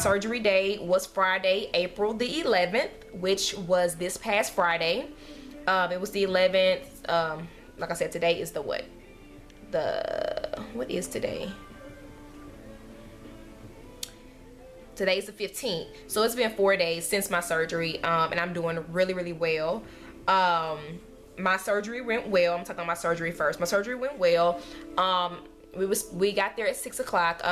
surgery day was Friday, April the 11th, which was this past Friday. It was the 11th. Like I said, today is the what? What is today? Today's the 15th. So it's been 4 days since my surgery, and I'm doing really, really well. My surgery went well. I'm talking about my surgery first. My surgery went well. We got there at 6 o'clock.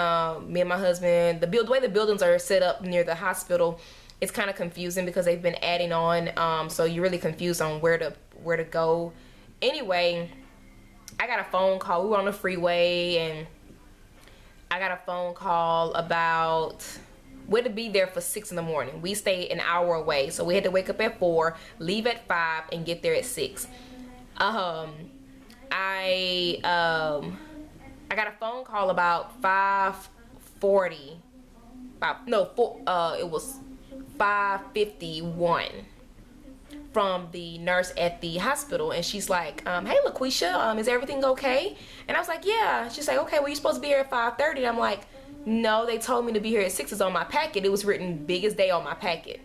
Me and my husband. The way the buildings are set up near the hospital, it's kind of confusing because they've been adding on. So you're really confused on where to go. Anyway, I got a phone call. We were on the freeway, and I got a phone call about. We had to be there for 6 in the morning. We stayed an hour away, so we had to wake up at 4, leave at 5, and get there at 6. I got a phone call about 5:40. It was 5:51 from the nurse at the hospital, and she's like, "Hey, LaQuisha, is everything okay?" And I was like, "Yeah." She's like, "Okay, well, you're supposed to be here at 5:30." And I'm like, "No, they told me to be here at 6. It's on my packet. It was written biggest day on my packet."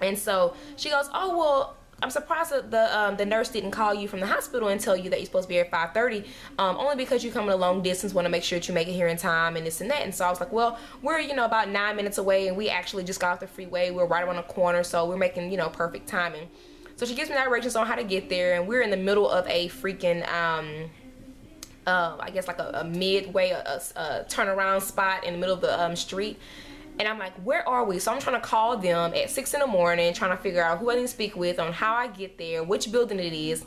And so she goes, "Oh, well, I'm surprised that the nurse didn't call you from the hospital and tell you that you're supposed to be here at 5:30. Only because you're coming a long distance, want to make sure that you make it here in time and this and that." And so I was like, "Well, we're about 9 minutes away, and we actually just got off the freeway. We're right around the corner, so we're making perfect timing." So she gives me directions on how to get there, and we're in the middle of a freaking I guess like a midway, a turnaround spot in the middle of the street. And I'm like, "Where are we?" So I'm trying to call them at 6 in the morning, trying to figure out who I need to speak with, on how I get there, which building it is.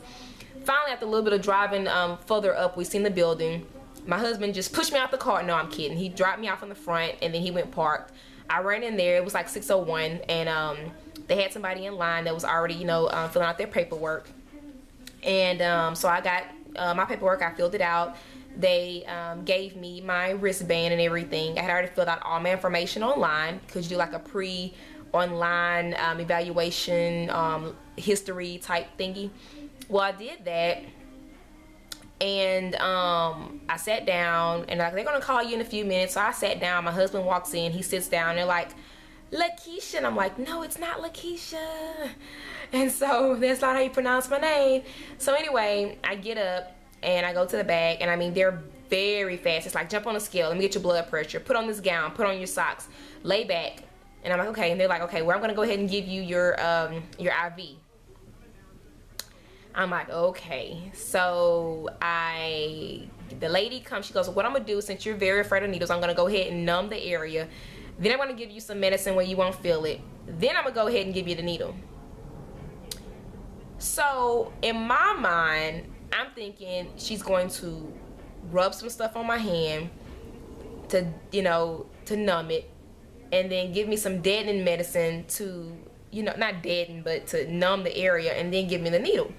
Finally, after a little bit of driving further up, we seen the building. My husband just pushed me out the car. No, I'm kidding. He dropped me off in the front, and then he went parked. I ran in there. It was like 6:01, and they had somebody in line that was already, filling out their paperwork. And so I got my paperwork. I filled it out. They gave me my wristband and everything. I had already filled out all my information online, because you do like a pre-online evaluation history type thingy. Well, I did that, and I sat down, and they're gonna call you in a few minutes. So I sat down. My husband walks in. He sits down. They're like, "LaKeisha," and I'm like, "No, it's not LaKeisha." And so that's not how you pronounce my name. So anyway, I get up and I go to the bag, and I mean, they're very fast. It's like, "Jump on a scale, let me get your blood pressure, put on this gown, put on your socks, lay back." And I'm like, "Okay." And they're like, "Okay, well, I'm gonna go ahead and give you your IV." I'm like, "Okay." So the lady comes, she goes, "What I'm gonna do, since you're very afraid of needles, I'm gonna go ahead and numb the area. Then I'm gonna give you some medicine where you won't feel it. Then I'm gonna go ahead and give you the needle." So in my mind, I'm thinking she's going to rub some stuff on my hand to numb it, and then give me some deadening medicine to, not deaden, but to numb the area, and then give me the needle.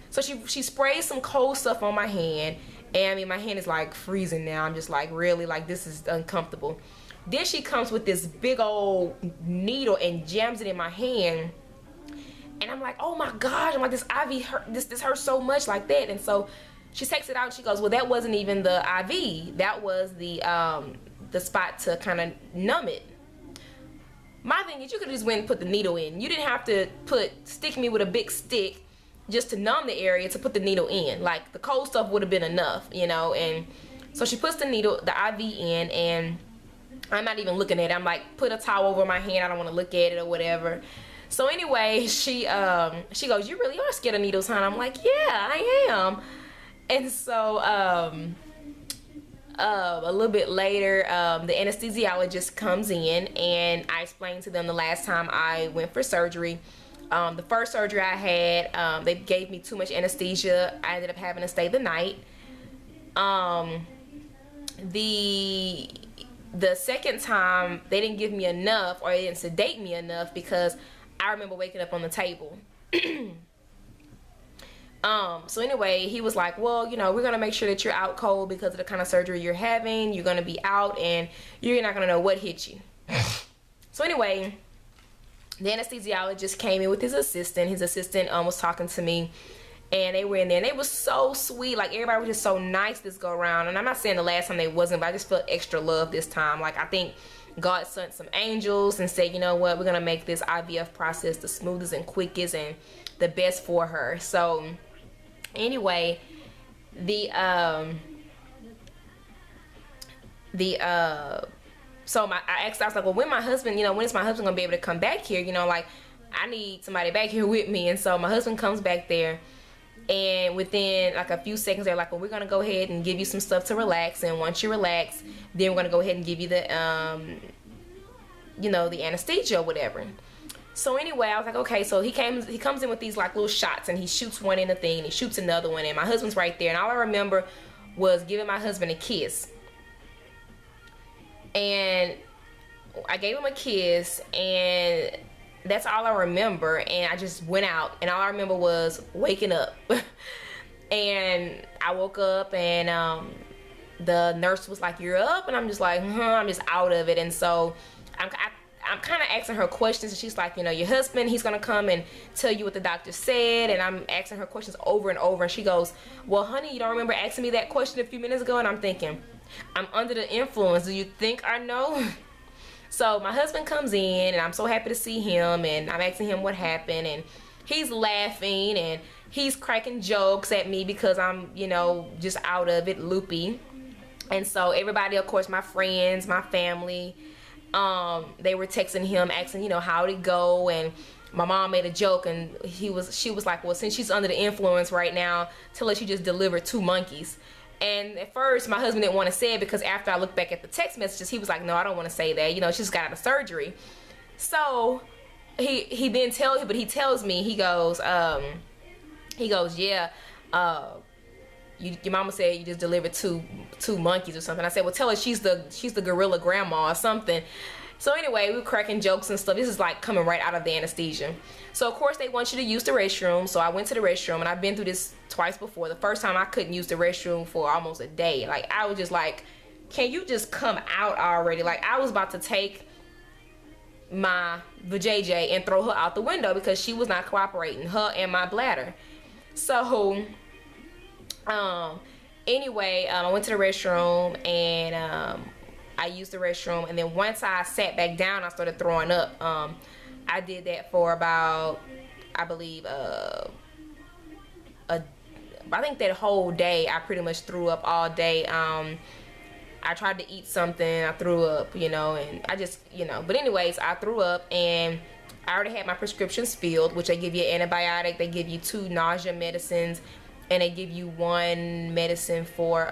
So she sprays some cold stuff on my hand, and I mean, my hand is like freezing now. I'm just like, really, like, this is uncomfortable. Then she comes with this big old needle and jams it in my hand. And I'm like, "Oh my gosh," I'm like, "This IV hurt, this hurts so much," like that. And so she takes it out, and she goes, "Well, that wasn't even the IV. That was the spot to kind of numb it." My thing is, you could just went and put the needle in. You didn't have to stick me with a big stick just to numb the area to put the needle in. Like, the cold stuff would have been enough, And so she puts the IV in, and I'm not even looking at it. I'm like, "Put a towel over my hand. I don't want to look at it," or whatever. So anyway, she goes, "You really are scared of needles, huh?" And I'm like, "Yeah, I am." And so a little bit later, the anesthesiologist comes in, and I explained to them the last time I went for surgery. The first surgery I had, they gave me too much anesthesia. I ended up having to stay the night. The second time, they didn't give me enough, or they didn't sedate me enough, because I remember waking up on the table. So anyway, he was like, "Well, we're gonna make sure that you're out cold because of the kind of surgery you're having. You're gonna be out, and you're not gonna know what hit you." So anyway, the anesthesiologist came in with his assistant. His assistant was talking to me, and they were in there, and they was so sweet. Like, everybody was just so nice this go around. And I'm not saying the last time they wasn't, but I just felt extra love this time. Like, I think God sent some angels and said, you know what, we're gonna make this IVF process the smoothest and quickest and the best for her. So anyway, so I asked, I was like, well, when my husband, you know, when is my husband gonna be able to come back here? You know, like, I need somebody back here with me. And so my husband comes back there, and within like a few seconds, they're like, well, we're gonna go ahead and give you some stuff to relax, and once you relax, then we're gonna go ahead and give you the you know, the anesthesia or whatever. So anyway, I was like, okay. So he comes in with these like little shots, and he shoots one in the thing, and he shoots another one, and my husband's right there, and all I remember was giving my husband a kiss. And I gave him a kiss, and that's all I remember. And I just went out, and all I remember was waking up. And I woke up, and the nurse was like, you're up? And I'm just like, I'm just out of it. And so I'm kind of asking her questions, and she's like, you know, your husband, he's gonna come and tell you what the doctor said. And I'm asking her questions over and over, and she goes, well, honey, you don't remember asking me that question a few minutes ago? And I'm thinking, I'm under the influence. Do you think I know? So my husband comes in, and I'm so happy to see him, and I'm asking him what happened, and he's laughing, and he's cracking jokes at me because I'm, you know, just out of it, loopy. And so everybody, of course, my friends, my family, they were texting him, asking, you know, how'd it go? And my mom made a joke, and she was like, well, since she's under the influence right now, tell her she just delivered 2 monkeys. And at first, my husband didn't want to say it, because after I looked back at the text messages, he was like, no, I don't want to say that. You know, she just got out of surgery. So he tells me, he goes, yeah, your mama said you just delivered two monkeys or something. I said, well, tell her she's the gorilla grandma or something. So anyway, we were cracking jokes and stuff. This is like coming right out of the anesthesia. So of course they want you to use the restroom. So I went to the restroom, and I've been through this twice before. The first time I couldn't use the restroom for almost a day. Like, I was just like, can you just come out already? Like, I was about to take my vajayjay and throw her out the window because she was not cooperating, her and my bladder. So anyway, I went to the restroom, and I used the restroom, and then once I sat back down, I started throwing up. I did that for about, I believe, I think that whole day I pretty much threw up all day. I tried to eat something, I threw up, you know, and I just, you know, but anyways, I threw up, and I already had my prescriptions filled, which they give you an antibiotic, they give you 2 nausea medicines, and they give you 1 medicine for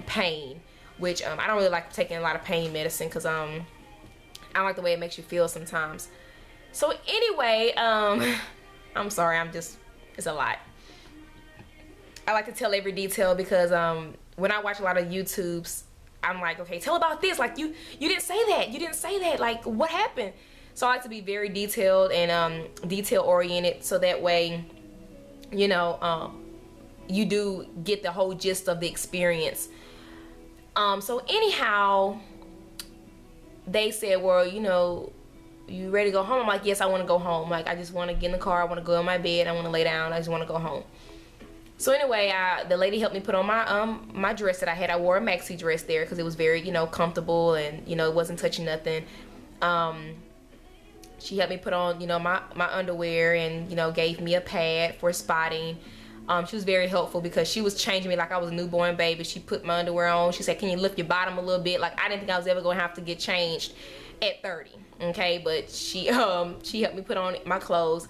pain, which I don't really like taking a lot of pain medicine, because I don't like the way it makes you feel sometimes. So anyway, I'm sorry, it's a lot. I like to tell every detail, because when I watch a lot of YouTubes, I'm like, okay, tell about this. Like, you didn't say that. You didn't say that. Like, what happened? So I like to be very detailed and detail oriented, so that way, you know, you do get the whole gist of the experience. So anyhow, they said, well, you know, you ready to go home? I'm like, yes, I want to go home. Like, I just want to get in the car. I want to go in my bed. I want to lay down. I just want to go home. So anyway, the lady helped me put on my dress that I had. I wore a maxi dress there because it was very, you know, comfortable, and, you know, it wasn't touching nothing. She helped me put on, you know, my underwear, and, you know, gave me a pad for spotting. She was very helpful because she was changing me like I was a newborn baby. She put my underwear on. She said, can you lift your bottom a little bit? Like, I didn't think I was ever going to have to get changed at 30. Okay, but she helped me put on my clothes.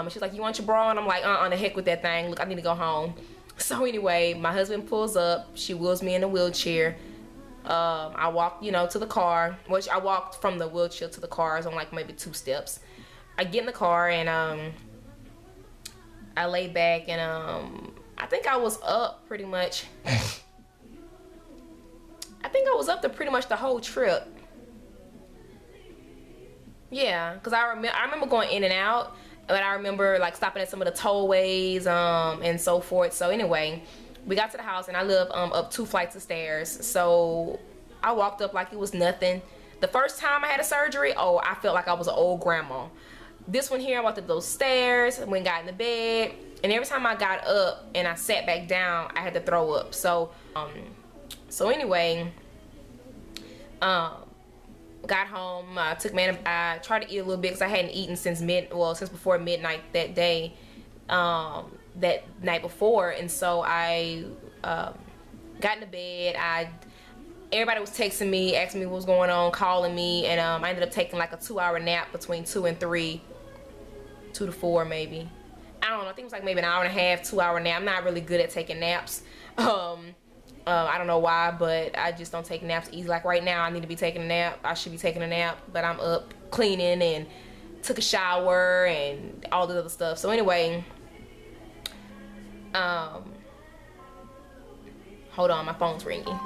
She's like, you want your bra? And I'm like, the heck with that thing. Look, I need to go home. So anyway, my husband pulls up. She wheels me in a wheelchair. I walked, you know, to the car. Which I walked from the wheelchair to the car. It's on like maybe 2 steps. I get in the car, and I lay back, and I think I was up pretty much. I think I was up to pretty much the whole trip. Yeah, because I remember going in and out, but I remember like stopping at some of the tollways and so forth. So anyway, we got to the house, and I live up 2 flights of stairs. So I walked up like it was nothing. The first time I had a surgery, I felt like I was an old grandma. This one here, I walked up those stairs, went and got in the bed, and every time I got up and I sat back down, I had to throw up. So anyway, got home, I tried to eat a little bit because I hadn't eaten since before midnight that day, that night before. And so I got into bed. Everybody was texting me, asking me what was going on, calling me, and I ended up taking like a 2-hour nap between 2 and 3, 2 to 4 maybe. I don't know, I think it was like maybe an hour and a half, 2-hour nap. I'm not really good at taking naps. I don't know why, but I just don't take naps easy. Like right now, I need to be taking a nap. I should be taking a nap, but I'm up cleaning and took a shower and all the other stuff. So anyway, hold on, my phone's ringing.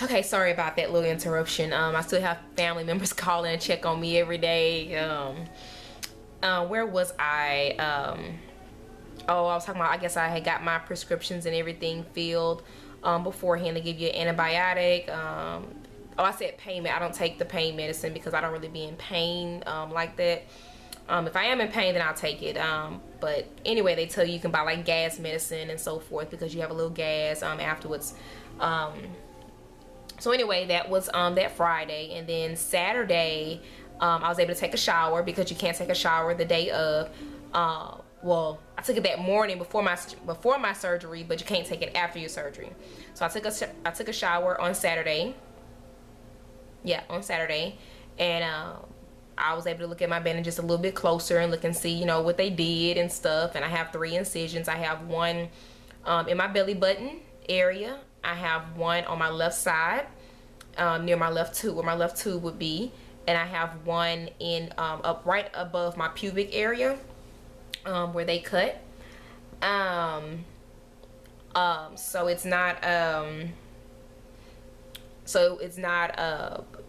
Okay, sorry about that little interruption. I still have family members calling and check on me every day. Where was I? Oh, I was talking about, I guess I had got my prescriptions and everything filled beforehand to give you an antibiotic. Oh, I said payment. I don't take the pain medicine because I don't really be in pain like that. If I am in pain, then I'll take it. But anyway, they tell you can buy like gas medicine and so forth because you have a little gas afterwards. So anyway, that was that Friday. And then Saturday, I was able to take a shower because you can't take a shower the day of. Well, I took it that morning before my surgery, but you can't take it after your surgery. So I took a shower on Saturday. Yeah, on Saturday, and I was able to look at my bandage a little bit closer and look and see, you know, what they did and stuff. And I have 3 incisions. I have one in my belly button area. I have one on my left side, near my left tube, where my left tube would be, and I have one in up right above my pubic area, where they cut. So it's not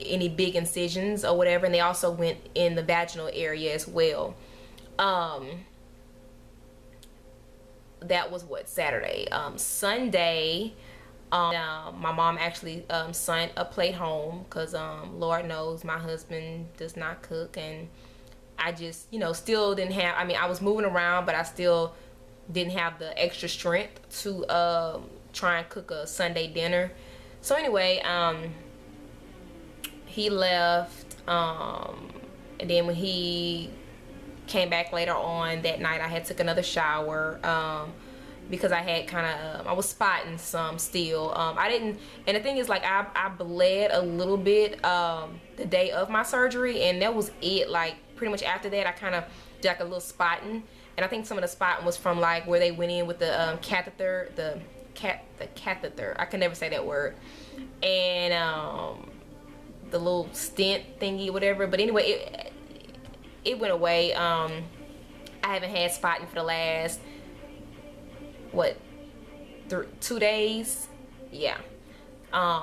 any big incisions or whatever. And they also went in the vaginal area as well. That was what, Saturday. Sunday, my mom actually sent a plate home because Lord knows my husband does not cook, and I just, you know, still didn't have, I mean, I was moving around, but I still didn't have the extra strength to try and cook a Sunday dinner. So anyway, he left, and then when he came back later on that night, I had took another shower because I had I was spotting some still. I didn't, and the thing is, like, I bled a little bit the day of my surgery, and that was it. Like, pretty much after that, I kind of did like a little spotting, and I think some of the spotting was from like where they went in with the catheter, the catheter. I can never say that word, and the little stent thingy, whatever. But anyway, it went away. I haven't had spotting for the last, what, 2 days? Yeah.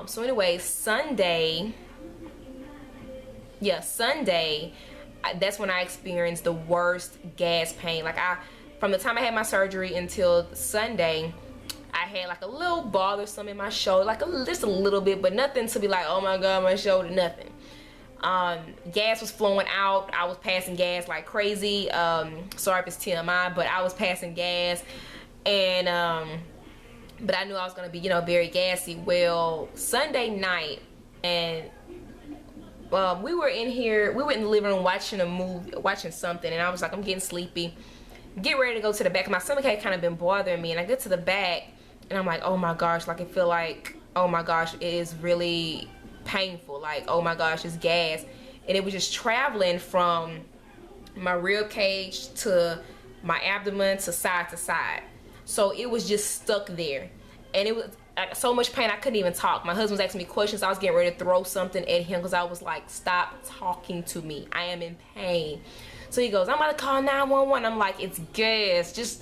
So anyway, Sunday, that's when I experienced the worst gas pain. Like, from the time I had my surgery until Sunday, I had like a little bothersome in my shoulder, like just a little bit, but nothing to be like, oh my God, my shoulder, nothing. Gas was flowing out. I was passing gas like crazy. Sorry if it's TMI, but I was passing gas, and but I knew I was gonna be, you know, very gassy. Well, Sunday night, and we were in the living room watching a movie, watching something, and I was like, I'm getting sleepy, get ready to go to the back. My stomach had kind of been bothering me, and I get to the back, and I'm like, oh my gosh, like, I feel like, oh my gosh, it is really painful. Like, oh my gosh, it's gas. And it was just traveling from my rib cage to my abdomen to side. So it was just stuck there, and it was so much pain I couldn't even talk. My husband was asking me questions. I was getting ready to throw something at him because I was like, stop talking to me, I am in pain. So he goes, I'm about to call 911. I'm like, it's gas, just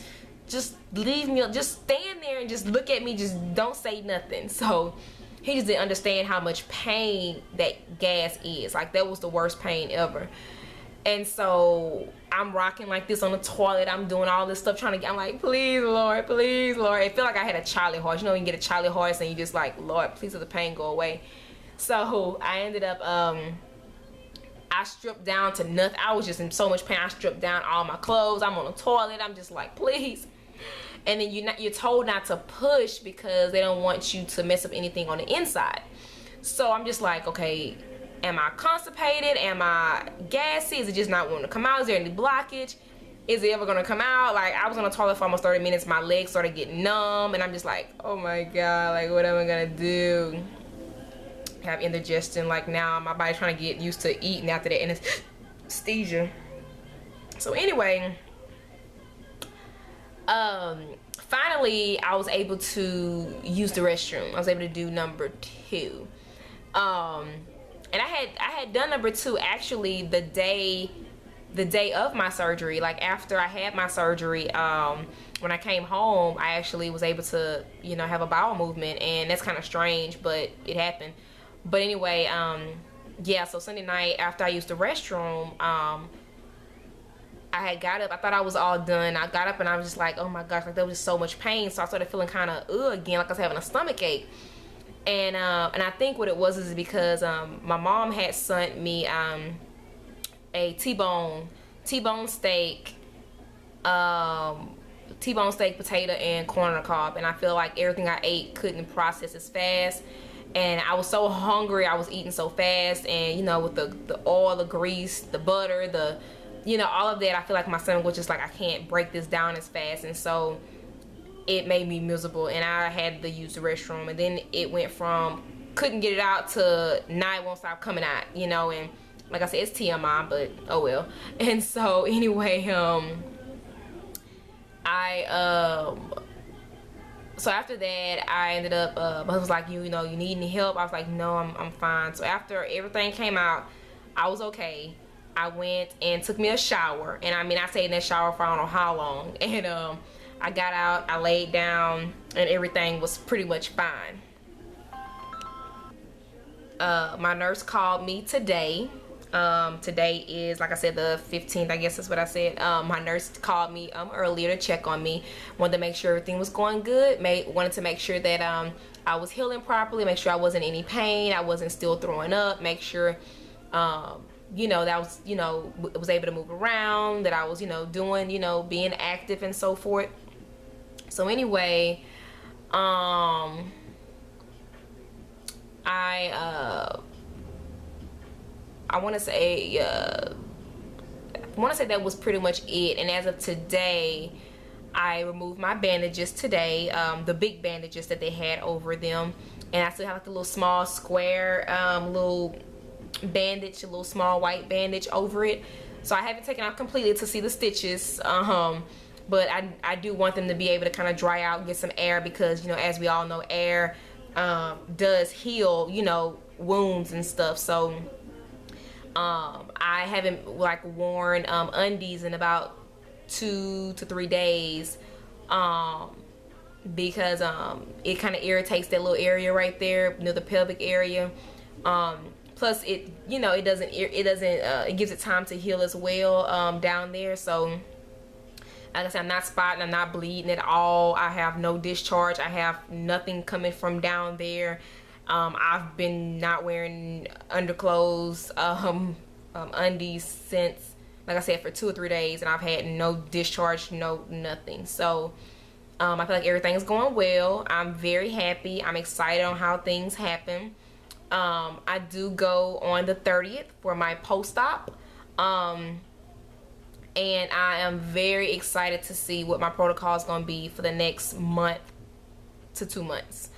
leave me, just stand there and just look at me, just don't say nothing. So he just didn't understand how much pain that gas is. Like, that was the worst pain ever. And so I'm rocking like this on the toilet. I'm doing all this stuff, I'm like, please, Lord, please, Lord. It felt like I had a Charlie horse. You know, when you get a Charlie horse and you just like, Lord, please let the pain go away. So I ended up, I stripped down to nothing. I was just in so much pain. I stripped down all my clothes. I'm on the toilet. I'm just like, please. And then you're told not to push because they don't want you to mess up anything on the inside. So I'm just like, okay, am I constipated? Am I gassy? Is it just not wanting to come out? Is there any blockage? Is it ever gonna come out? Like, I was on the toilet for almost 30 minutes. My legs started getting numb, and I'm just like, oh my God, like, what am I gonna do? Have indigestion. Like, now my body's trying to get used to eating after that anesthesia. So anyway, finally I was able to use the restroom. I was able to do number 2. And I had done number 2 actually the day of my surgery. Like, after I had my surgery, when I came home, I actually was able to, you know, have a bowel movement, and that's kind of strange, but it happened. But anyway, yeah, so Sunday night after I used the restroom, I had got up. I thought I was all done. I got up and I was just like, oh my gosh, like, there was just so much pain. So I started feeling kind of again, like I was having a stomach ache. And I think what it was is because my mom had sent me a T-bone steak, potato, and corn on the cob. And I feel like everything I ate couldn't process as fast. And I was so hungry. I was eating so fast. And, you know, with the oil, the grease, the butter, you know, all of that, I feel like my stomach was just like, I can't break this down as fast. And so it made me miserable, and I had to use the restroom. And then it went from couldn't get it out to now it won't stop coming out, you know. And like I said, it's TMI, but oh well. And so anyway, so after that, I ended up, I was like, you know, you need any help? I was like, no, I'm fine. So after everything came out, I was okay. I went and took me a shower, and I mean, I stayed in that shower for I don't know how long. And I got out, I laid down, and everything was pretty much fine. My nurse called me today. Today is, like I said, the 15th, I guess that's what I said. My nurse called me earlier to check on me. Wanted to make sure everything was going good. Wanted to make sure that I was healing properly, make sure I wasn't in any pain, I wasn't still throwing up, make sure you know, that I was, you know, was able to move around, that I was, you know, doing, you know, being active and so forth. So anyway, I want to say that was pretty much it. And as of today, I removed my bandages today, the big bandages that they had over them, and I still have like the little small square little bandage, a little small white bandage over it. So I haven't taken out completely to see the stitches, but I do want them to be able to kind of dry out, get some air, because, you know, as we all know, air does heal, you know, wounds and stuff. So I haven't like worn undies in about 2 to 3 days, because it kind of irritates that little area right there, you know, the pelvic area. Plus it, you know, it gives it time to heal as well down there. So like I said, I'm not spotting, I'm not bleeding at all. I have no discharge. I have nothing coming from down there. I've been not wearing underclothes, undies since, like I said, for 2 or 3 days, and I've had no discharge, no nothing. So I feel like everything's going well. I'm very happy. I'm excited on how things happen. I do go on the 30th for my post-op, and I am very excited to see what my protocol is going to be for the next month to 2 months.